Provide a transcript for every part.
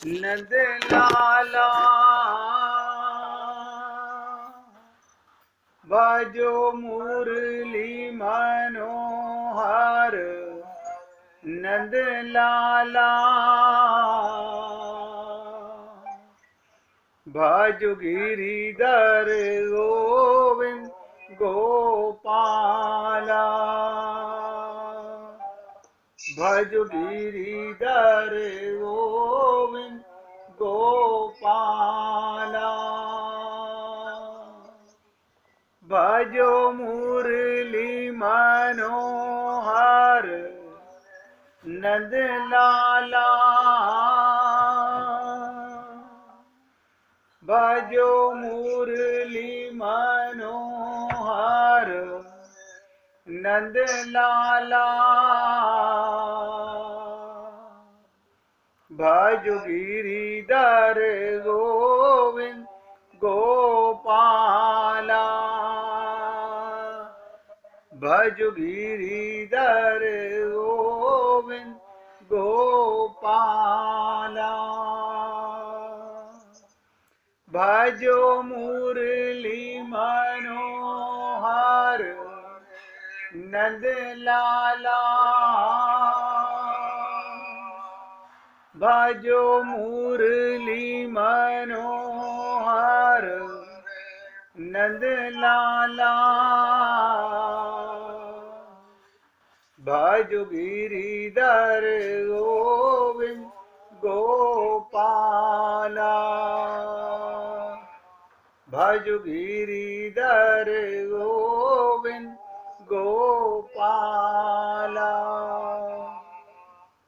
नंद लाला बजो मुरली मनोहर नंद लाला भज गिरिधर गोविंद गोपाला भज गिरिधर गोविंद गोपाला भजो मुरली मनोहर नंद लाला भजो मुरली मनोहर नंद लाला भज गिरिधर गोविंद गोपाला भज गिरिधर गोविंद गोपाला भजो मुरली मनोहर नंद लाला भजो मुरली मनोहर नंद लाला भज गिरिधर गोविंद गोपाला भज गिरिधर गोविंद गोपाला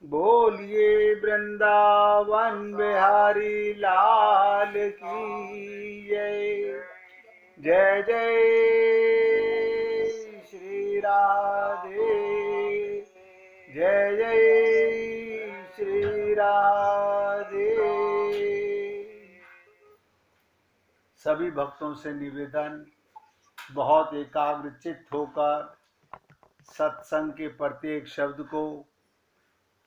बोलिए वृंदावन बिहारी लाल की जय जय जय श्री राधे जय जय श्री राधे। सभी भक्तों से निवेदन, बहुत एकाग्रचित्त होकर सत्संग के प्रत्येक शब्द को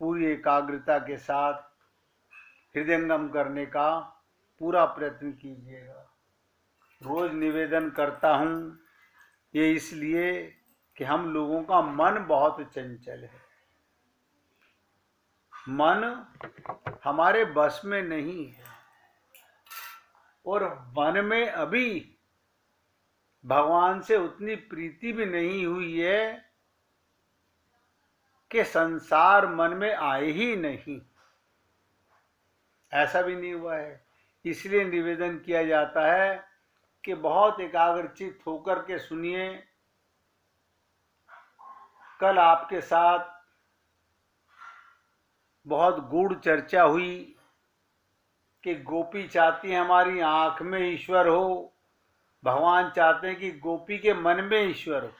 पूरी एकाग्रता के साथ हृदयंगम करने का पूरा प्रयत्न कीजिएगा। रोज निवेदन करता हूँ ये इसलिए कि हम लोगों का मन बहुत चंचल है, मन हमारे बस में नहीं है और मन में अभी भगवान से उतनी प्रीति भी नहीं हुई है कि संसार मन में आए ही नहीं, ऐसा भी नहीं हुआ है। इसलिए निवेदन किया जाता है कि बहुत एकाग्रचित्त होकर के सुनिए। कल आपके साथ बहुत गूढ़ चर्चा हुई कि गोपी चाहती है हमारी आंख में ईश्वर हो, भगवान चाहते हैं कि गोपी के मन में ईश्वर हो।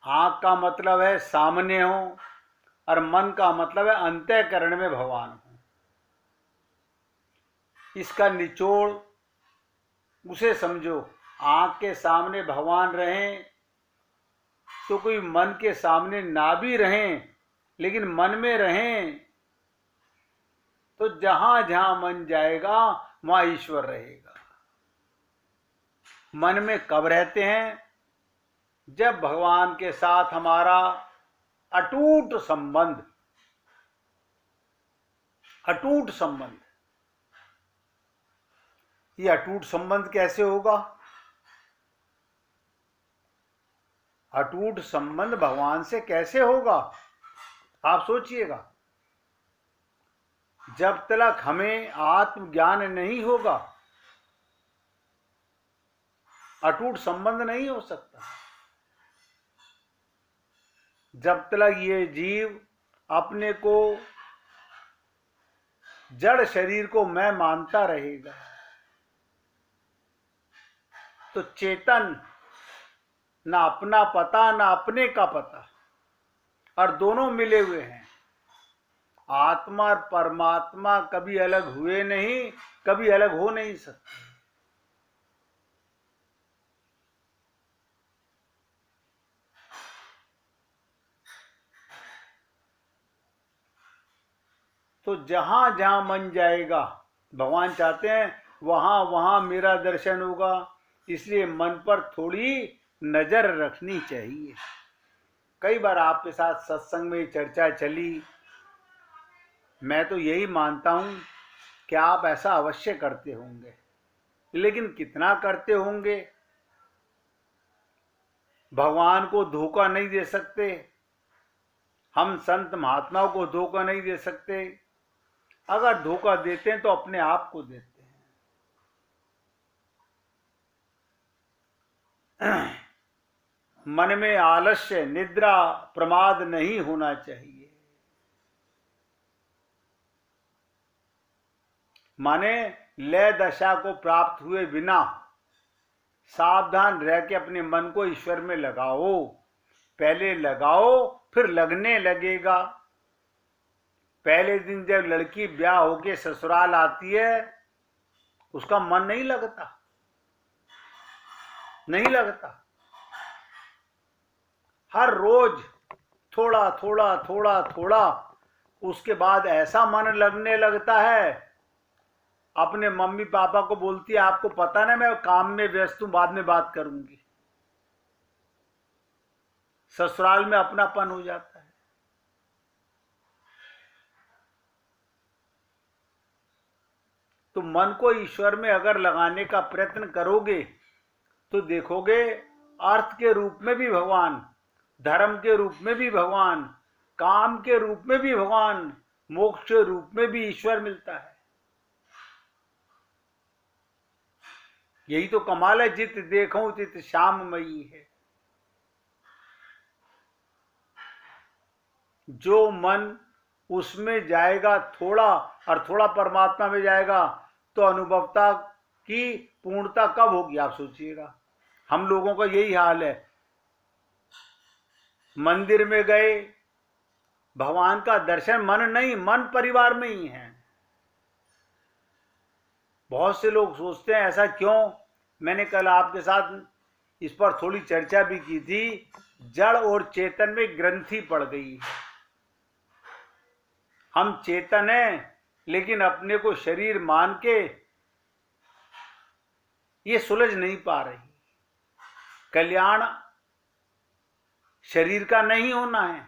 आंख का मतलब है सामने हो और मन का मतलब है अंतःकरण में भगवान हो। इसका निचोड़ उसे समझो। आंख के सामने भगवान रहें तो कोई मन के सामने ना भी रहें लेकिन मन में रहें तो जहां जहां मन जाएगा वहां ईश्वर रहेगा। मन में कब रहते हैं? जब भगवान के साथ हमारा अटूट संबंध, अटूट संबंध। ये अटूट संबंध कैसे होगा? अटूट संबंध भगवान से कैसे होगा? आप सोचिएगा। जब तक हमें आत्मज्ञान नहीं होगा अटूट संबंध नहीं हो सकता। जब तक ये जीव अपने को जड़ शरीर को मैं मानता रहेगा तो चेतन ना अपना पता ना अपने का पता, और दोनों मिले हुए हैं। आत्मा और परमात्मा कभी अलग हुए नहीं, कभी अलग हो नहीं सकते। तो जहां जहां मन जाएगा भगवान चाहते हैं वहां वहां मेरा दर्शन होगा। इसलिए मन पर थोड़ी नजर रखनी चाहिए। कई बार आपके साथ सत्संग में चर्चा चली, मैं तो यही मानता हूं कि आप ऐसा अवश्य करते होंगे, लेकिन कितना करते होंगे? भगवान को धोखा नहीं दे सकते, हम संत महात्माओं को धोखा नहीं दे सकते। अगर धोखा देते हैं तो अपने आप को देते हैं। मन में आलस्य, निद्रा, प्रमाद नहीं होना चाहिए। माने लय दशा को प्राप्त हुए बिना सावधान रह के अपने मन को ईश्वर में लगाओ। पहले लगाओ फिर लगने लगेगा। पहले दिन जब लड़की ब्याह होके ससुराल आती है उसका मन नहीं लगता, नहीं लगता। हर रोज थोड़ा थोड़ा थोड़ा थोड़ा, उसके बाद ऐसा मन लगने लगता है। अपने मम्मी पापा को बोलती है आपको पता ना मैं काम में व्यस्त हूं, बाद में बात करूंगी। ससुराल में अपनापन हो जाता है। तो मन को ईश्वर में अगर लगाने का प्रयत्न करोगे तो देखोगे अर्थ के रूप में भी भगवान, धर्म के रूप में भी भगवान, काम के रूप में भी भगवान, मोक्ष के रूप में भी ईश्वर मिलता है। यही तो कमाल है, जित देखो तित श्याममयी है। जो मन उसमें जाएगा थोड़ा और थोड़ा परमात्मा में जाएगा तो अनुभवता की पूर्णता कब होगी आप सोचिएगा। हम लोगों का यही हाल है। मंदिर में गए, भगवान का दर्शन, मन नहीं, मन परिवार में ही है। बहुत से लोग सोचते हैं ऐसा क्यों। मैंने कल आपके साथ इस पर थोड़ी चर्चा भी की थी। जड़ और चेतन में ग्रंथि पड़ गई है। हम चेतन हैं लेकिन अपने को शरीर मान के ये सुलझ नहीं पा रही। कल्याण शरीर का नहीं होना है।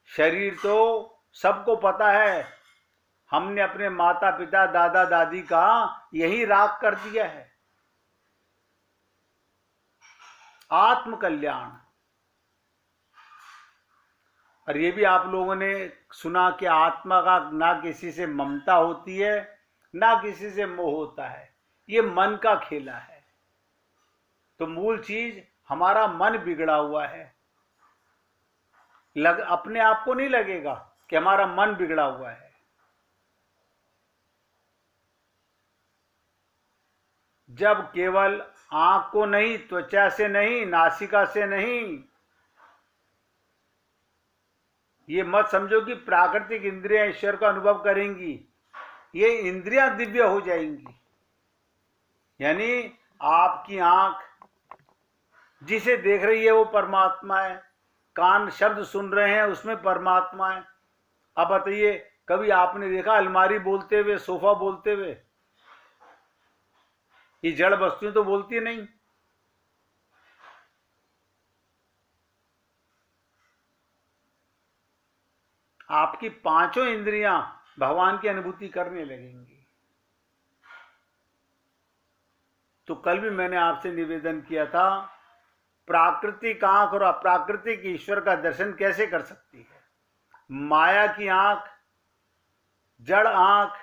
शरीर तो सबको पता है, हमने अपने माता पिता दादा दादी का यही राग कर दिया है। आत्म कल्याण। और ये भी आप लोगों ने सुना कि आत्मा का ना किसी से ममता होती है ना किसी से मोह होता है, ये मन का खेला है। तो मूल चीज हमारा मन बिगड़ा हुआ है। अपने आप को नहीं लगेगा कि हमारा मन बिगड़ा हुआ है। जब केवल आंख को नहीं, त्वचा से नहीं, नासिका से नहीं, ये मत समझो कि प्राकृतिक इंद्रियां ईश्वर का अनुभव करेंगी। ये इंद्रियां दिव्य हो जाएंगी। यानी आपकी आंख जिसे देख रही है वो परमात्मा है, कान शब्द सुन रहे हैं उसमें परमात्मा है। अब बताइए कभी आपने देखा अलमारी बोलते हुए, सोफा बोलते हुए? ये जड़ वस्तुएं तो बोलती नहीं। आपकी पांचों इंद्रियां भगवान की अनुभूति करने लगेंगी। तो कल भी मैंने आपसे निवेदन किया था, प्राकृतिक आंख और अप्राकृतिक ईश्वर का दर्शन कैसे कर सकती है? माया की आंख, जड़ आंख,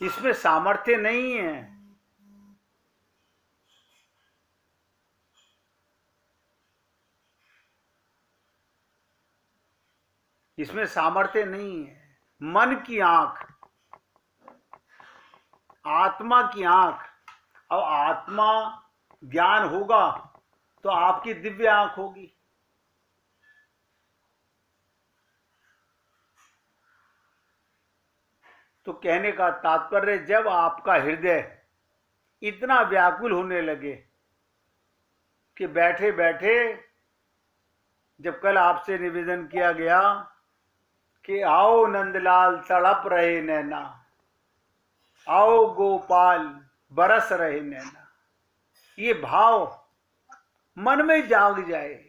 इसमें सामर्थ्य नहीं है। इसमें सामर्थ्य नहीं है। मन की आंख, आत्मा की आंख। अब आत्मा ज्ञान होगा तो आपकी दिव्य आंख होगी। तो कहने का तात्पर्य, जब आपका हृदय इतना व्याकुल होने लगे कि बैठे बैठे जब कल आपसे निवेदन किया गया कि आओ नंदलाल तड़प रहे नैना, आओ गोपाल बरस रहे नैना, ये भाव मन में जाग जाए,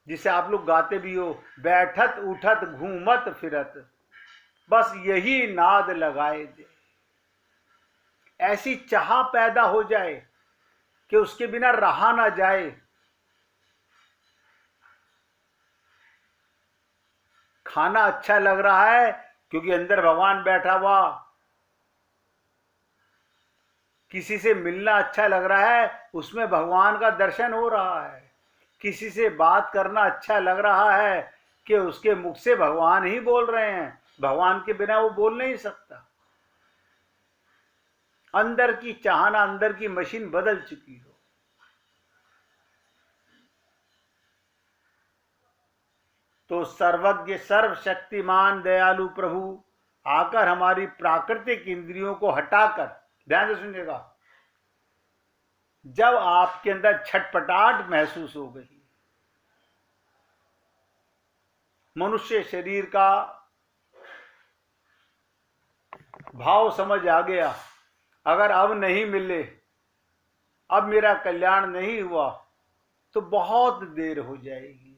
जिसे आप लोग गाते भी हो, बैठत उठत घूमत फिरत बस यही नाद लगाए दे। ऐसी चाह पैदा हो जाए कि उसके बिना रहा ना जाए। खाना अच्छा लग रहा है क्योंकि अंदर भगवान बैठा हुआ, किसी से मिलना अच्छा लग रहा है उसमें भगवान का दर्शन हो रहा है, किसी से बात करना अच्छा लग रहा है कि उसके मुख से भगवान ही बोल रहे हैं, भगवान के बिना वो बोल नहीं सकता। अंदर की चाहना, अंदर की मशीन बदल चुकी हो। तो सर्वज्ञ सर्वशक्तिमान दयालु प्रभु आकर हमारी प्राकृतिक इंद्रियों को हटाकर, ध्यान से सुनिएगा, जब आपके अंदर छटपटाहट महसूस हो गई, मनुष्य शरीर का भाव समझ आ गया, अगर अब नहीं मिले, अब मेरा कल्याण नहीं हुआ तो बहुत देर हो जाएगी।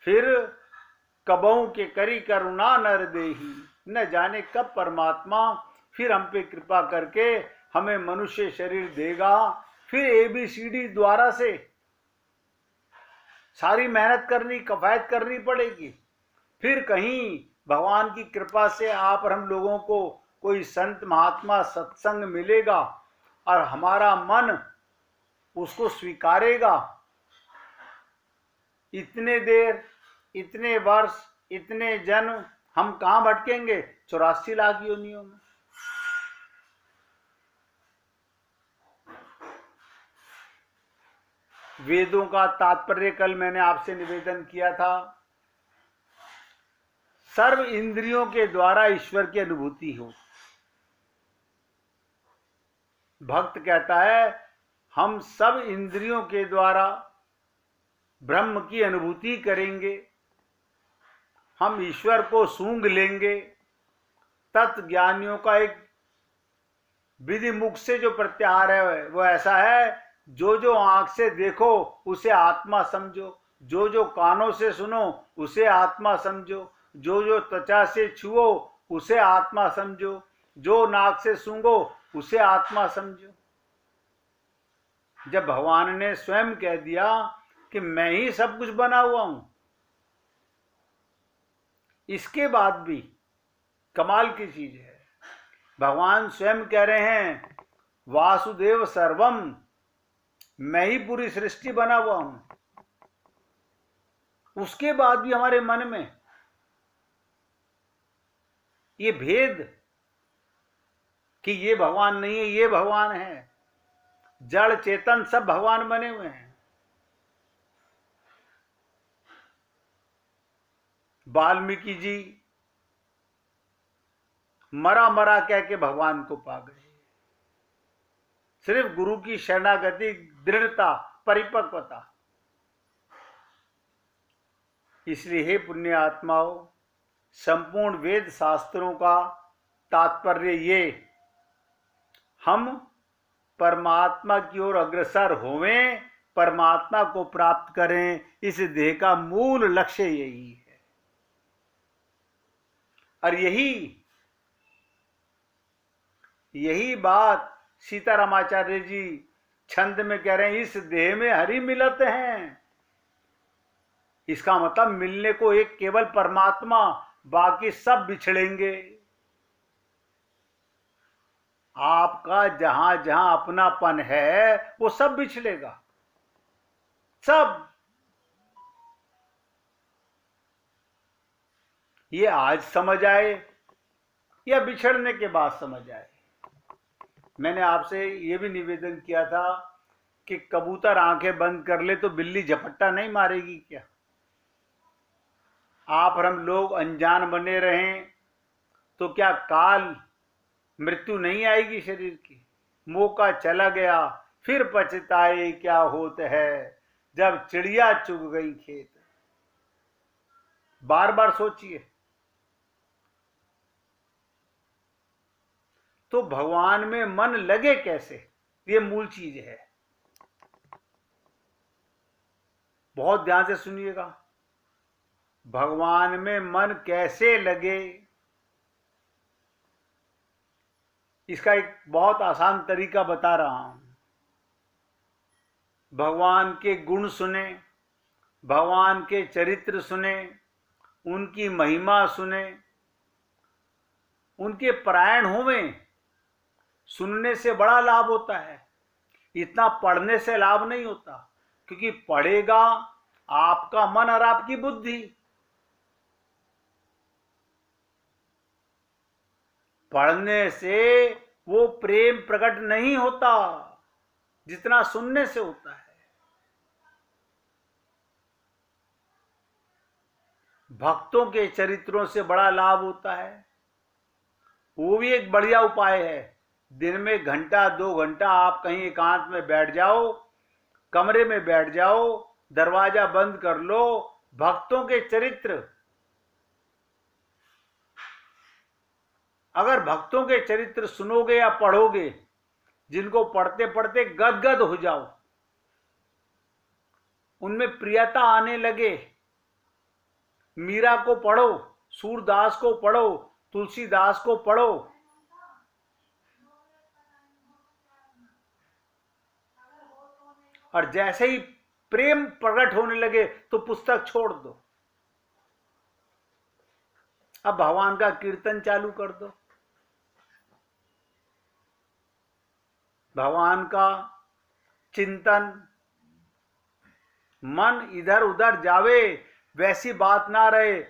फिर कबहू के करी करुणा नर देही, न जाने कब परमात्मा फिर हम पे कृपा करके हमें मनुष्य शरीर देगा। फिर ABCD द्वारा से सारी मेहनत करनी, कफायत करनी पड़ेगी। फिर कहीं भगवान की कृपा से आप और हम लोगों को कोई संत महात्मा सत्संग मिलेगा और हमारा मन उसको स्वीकारेगा। इतने देर, इतने वर्ष, इतने जन्म हम कहां भटकेंगे? 84 लाख योनियों में। वेदों का तात्पर्य कल मैंने आपसे निवेदन किया था, सर्व इंद्रियों के द्वारा ईश्वर की अनुभूति हो। भक्त कहता है हम सब इंद्रियों के द्वारा ब्रह्म की अनुभूति करेंगे, हम ईश्वर को सूंघ लेंगे। तत्ज्ञानियों का एक विधि मुख से जो प्रत्याहार है वो ऐसा है, जो जो आंख से देखो उसे आत्मा समझो, जो जो कानों से सुनो उसे आत्मा समझो, जो जो त्वचा से छुओ उसे आत्मा समझो, जो नाक से सूंघो उसे आत्मा समझो। जब भगवान ने स्वयं कह दिया कि मैं ही सब कुछ बना हुआ हूं, इसके बाद भी कमाल की चीज है, भगवान स्वयं कह रहे हैं वासुदेव सर्वम, मैं ही पूरी सृष्टि बना हुआ हूं। उसके बाद भी हमारे मन में ये भेद कि ये भगवान नहीं है, ये भगवान है। जड़ चेतन सब भगवान बने हुए हैं। वाल्मीकि जी मरा मरा कह के भगवान को पा गए। सिर्फ गुरु की शरणागति, दृढ़ता, परिपक्वता। इसलिए हे पुण्य आत्माओं, संपूर्ण वेद शास्त्रों का तात्पर्य ये, हम परमात्मा की ओर अग्रसर होवें, परमात्मा को प्राप्त करें। इस देह का मूल लक्ष्य यही है। और यही बात सीतारामाचार्य जी छंद में कह रहे हैं, इस देह में हरि मिलत हैं। इसका मतलब मिलने को एक केवल परमात्मा, बाकी सब बिछड़ेंगे। आपका जहां जहां अपनापन है वो सब बिछड़ेगा, सब। ये आज समझ आए या बिछड़ने के बाद समझ आए। मैंने आपसे ये भी निवेदन किया था कि कबूतर आंखें बंद कर ले तो बिल्ली झपट्टा नहीं मारेगी क्या? आप और हम लोग अनजान बने रहें तो क्या काल मृत्यु नहीं आएगी शरीर की? मौका चला गया, फिर पछताए क्या होत है, जब चिड़िया चुग गई खेत। बार बार सोचिए। तो भगवान में मन लगे कैसे, ये मूल चीज है। बहुत ध्यान से सुनिएगा। भगवान में मन कैसे लगे, इसका एक बहुत आसान तरीका बता रहा हूं। भगवान के गुण सुने, भगवान के चरित्र सुने, उनकी महिमा सुने, उनके पारायण होवें। सुनने से बड़ा लाभ होता है, इतना पढ़ने से लाभ नहीं होता, क्योंकि पढ़ेगा आपका मन और आपकी बुद्धि। पढ़ने से वो प्रेम प्रकट नहीं होता जितना सुनने से होता है। भक्तों के चरित्रों से बड़ा लाभ होता है। वो भी एक बढ़िया उपाय है। दिन में घंटा 2 घंटा आप कहीं एकांत में बैठ जाओ, कमरे में बैठ जाओ, दरवाजा बंद कर लो, भक्तों के चरित्र। अगर भक्तों के चरित्र सुनोगे या पढ़ोगे, जिनको पढ़ते पढ़ते गदगद हो जाओ, उनमें प्रियता आने लगे। मीरा को पढ़ो, सूरदास को पढ़ो, तुलसीदास को पढ़ो, और जैसे ही प्रेम प्रकट होने लगे तो पुस्तक छोड़ दो। अब भगवान का कीर्तन चालू कर दो, भगवान का चिंतन। मन इधर उधर जावे, वैसी बात ना रहे,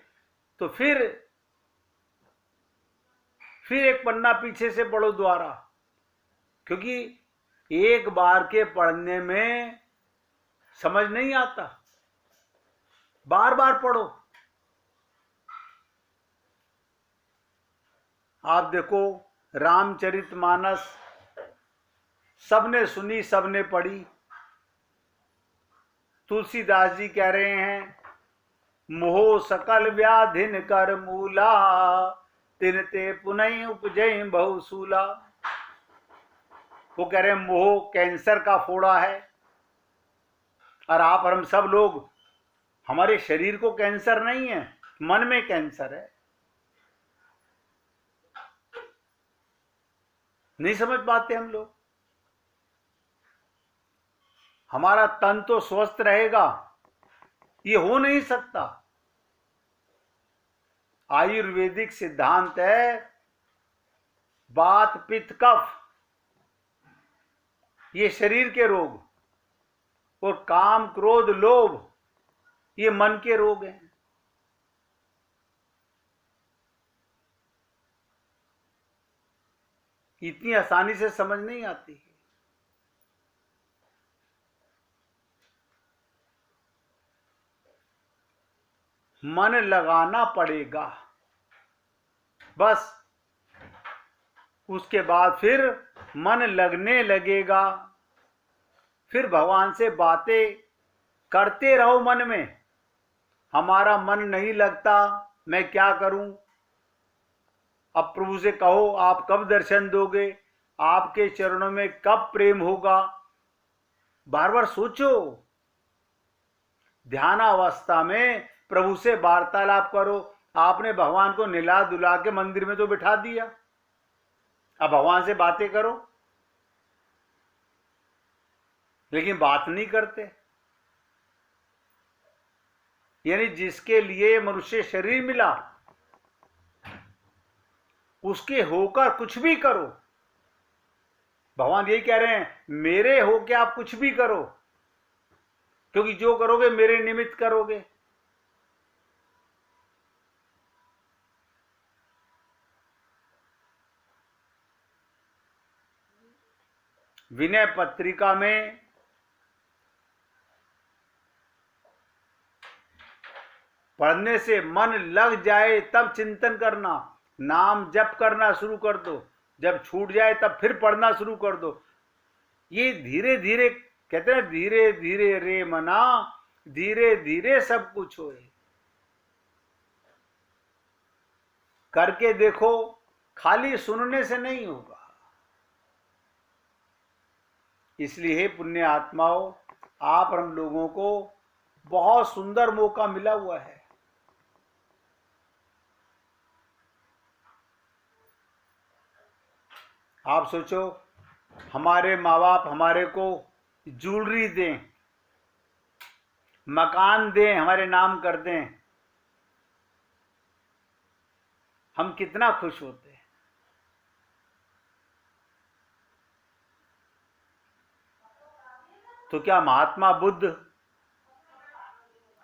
तो फिर एक पन्ना पीछे से पढ़ो दोबारा, क्योंकि एक बार के पढ़ने में समझ नहीं आता, बार बार पढ़ो। आप देखो रामचरितमानस सबने सुनी, सबने पढ़ी। तुलसीदास जी कह रहे हैं, मोह सकल व्याधिन कर मूला, तिनते पुनः उपजय बहुसूला। वो कह रहे हैं मोह कैंसर का फोड़ा है, और आप और हम सब लोग, हमारे शरीर को कैंसर नहीं है, मन में कैंसर है। नहीं समझ पाते हम लोग। हमारा तन तो स्वस्थ रहेगा, ये हो नहीं सकता। आयुर्वेदिक सिद्धांत है, वात पित्त कफ ये शरीर के रोग, और काम क्रोध लोभ ये मन के रोग हैं। इतनी आसानी से समझ नहीं आती है। मन लगाना पड़ेगा बस, उसके बाद फिर मन लगने लगेगा। फिर भगवान से बातें करते रहो मन में। हमारा मन नहीं लगता, मैं क्या करूं? अब प्रभु से कहो, आप कब दर्शन दोगे, आपके चरणों में कब प्रेम होगा। बार बार सोचो। ध्यानावस्था में प्रभु से वार्तालाप करो। आपने भगवान को निला दुला के मंदिर में तो बिठा दिया, अब भगवान से बातें करो, लेकिन बात नहीं करते। यानी जिसके लिए मनुष्य शरीर मिला, उसके होकर कुछ भी करो। भगवान यही कह रहे हैं, मेरे होके आप कुछ भी करो, क्योंकि जो करोगे मेरे निमित्त करोगे। विनय पत्रिका में पढ़ने से मन लग जाए तब चिंतन करना, नाम जप करना शुरू कर दो। जब छूट जाए तब फिर पढ़ना शुरू कर दो। ये धीरे धीरे कहते हैं, धीरे धीरे रे मना, धीरे धीरे सब कुछ होए। करके देखो, खाली सुनने से नहीं होगा। इसलिए पुण्य आत्माओं, आप और हम लोगों को बहुत सुंदर मौका मिला हुआ है। आप सोचो, हमारे माँ बाप हमारे को ज्वेलरी दें, मकान दें, हमारे नाम कर दें, हम कितना खुश होते हैं। तो क्या महात्मा बुद्ध,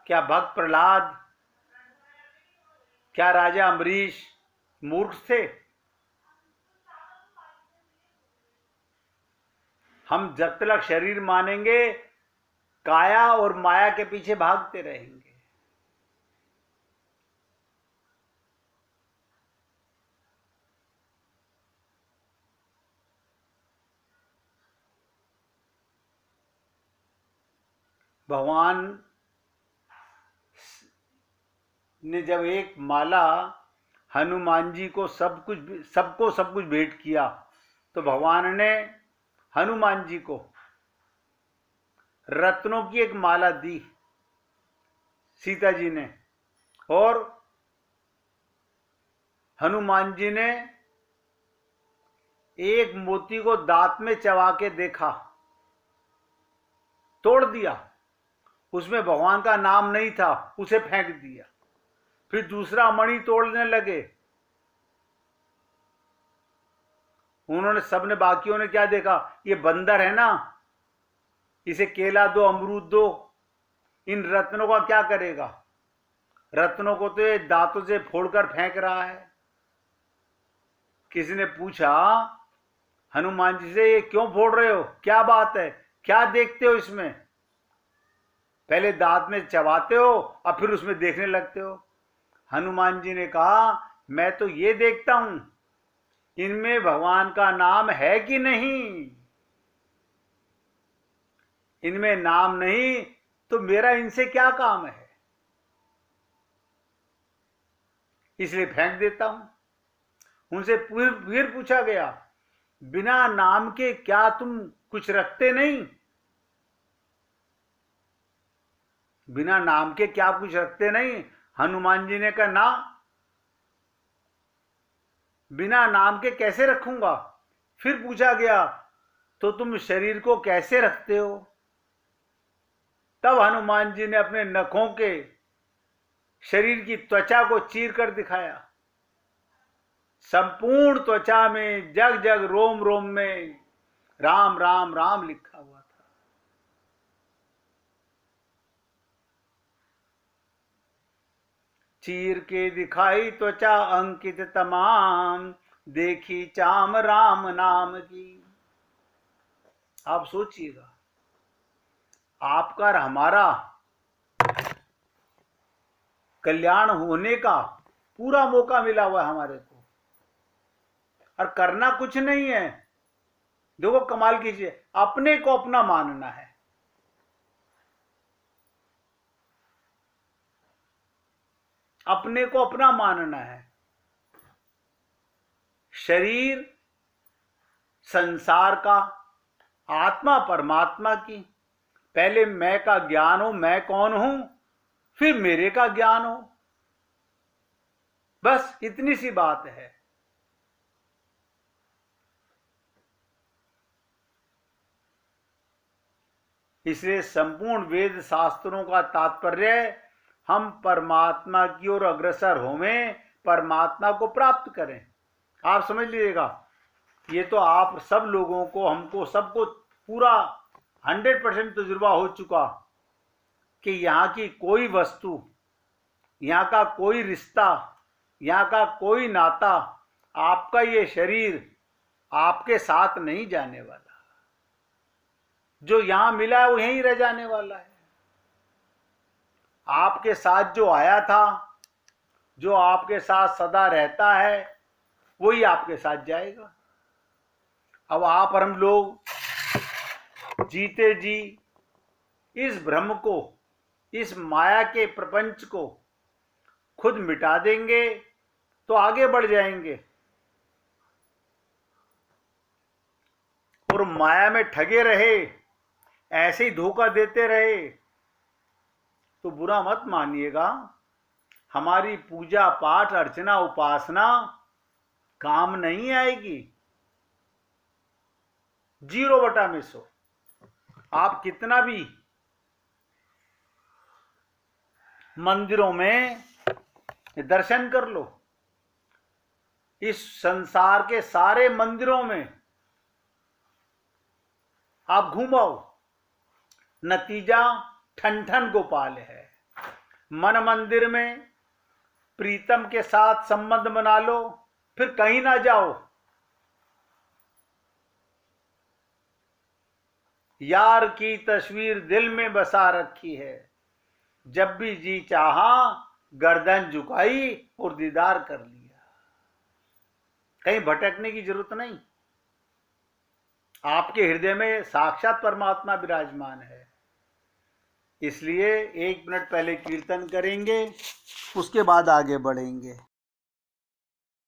क्या भक्त प्रहलाद, क्या राजा अम्बरीश मूर्ख थे? हम जब तक शरीर मानेंगे, काया और माया के पीछे भागते रहेंगे। भगवान ने जब एक माला हनुमान जी को सबको सब कुछ भेंट किया, तो भगवान ने हनुमान जी को रत्नों की एक माला दी, सीता जी ने, और हनुमान जी ने एक मोती को दांत में चबा के देखा, तोड़ दिया, उसमें भगवान का नाम नहीं था, उसे फेंक दिया। फिर दूसरा मणि तोड़ने लगे, उन्होंने, सबने, बाकियों ने क्या देखा, ये बंदर है ना, इसे केला दो, अमरूद दो, इन रत्नों का क्या करेगा? रत्नों को तो ये दांतों से फोड़कर फेंक रहा है। किसी ने पूछा हनुमान जी से, ये क्यों फोड़ रहे हो, क्या बात है, क्या देखते हो इसमें? पहले दांत में चबाते हो और फिर उसमें देखने लगते हो। हनुमान जी ने कहा, मैं तो ये देखता हूं, इनमें भगवान का नाम है कि नहीं। इनमें नाम नहीं तो मेरा इनसे क्या काम है, इसलिए फेंक देता हूं। उनसे फिर पूछा गया, बिना नाम के क्या तुम कुछ रखते नहीं? बिना नाम के क्या कुछ रखते नहीं? हनुमान जी ने कहा, ना, बिना नाम के कैसे रखूंगा। फिर पूछा गया, तो तुम शरीर को कैसे रखते हो? तब हनुमान जी ने अपने नखों के शरीर की त्वचा को चीर कर दिखाया। संपूर्ण त्वचा में, जग जग रोम रोम में राम राम राम लिखा हुआ था। चीर के दिखाई त्वचा अंकित तमाम, देखी चाम राम नाम की। आप सोचिएगा, आपका और हमारा कल्याण होने का पूरा मौका मिला हुआ है हमारे को, और करना कुछ नहीं है। देखो कमाल कीजिए, अपने को अपना मानना है। अपने को अपना मानना है। शरीर संसार का, आत्मा परमात्मा की। पहले मैं का ज्ञान हो, मैं कौन हूं, फिर मेरे का ज्ञान हो। बस इतनी सी बात है। इसलिए संपूर्ण वेद शास्त्रों का तात्पर्य, हम परमात्मा की ओर अग्रसर होवें, परमात्मा को प्राप्त करें। आप समझ लीजिएगा, ये तो आप सब लोगों को, हमको सबको पूरा 100% तजुर्बा हो चुका कि यहाँ की कोई वस्तु, यहाँ का कोई रिश्ता, यहाँ का कोई नाता, आपका ये शरीर आपके साथ नहीं जाने वाला। जो यहां मिला है वो यहीं रह जाने वाला है। आपके साथ जो आया था, जो आपके साथ सदा रहता है, वही आपके साथ जाएगा। अब आप और हम लोग जीते जी इस भ्रम को, इस माया के प्रपंच को खुद मिटा देंगे तो आगे बढ़ जाएंगे। और माया में ठगे रहे, ऐसे ही धोखा देते रहे तो बुरा मत मानिएगा, हमारी पूजा पाठ अर्चना उपासना काम नहीं आएगी। 0/100। आप कितना भी मंदिरों में दर्शन कर लो, इस संसार के सारे मंदिरों में आप घूमाओ, नतीजा ठन ठन गोपाल है। मन मंदिर में प्रीतम के साथ संबंध बना लो, फिर कहीं ना जाओ। यार की तस्वीर दिल में बसा रखी है, जब भी जी चाहा गर्दन झुकाई और दीदार कर लिया। कहीं भटकने की जरूरत नहीं, आपके हृदय में साक्षात परमात्मा विराजमान है। इसलिए 1 मिनट पहले कीर्तन करेंगे, उसके बाद आगे बढ़ेंगे।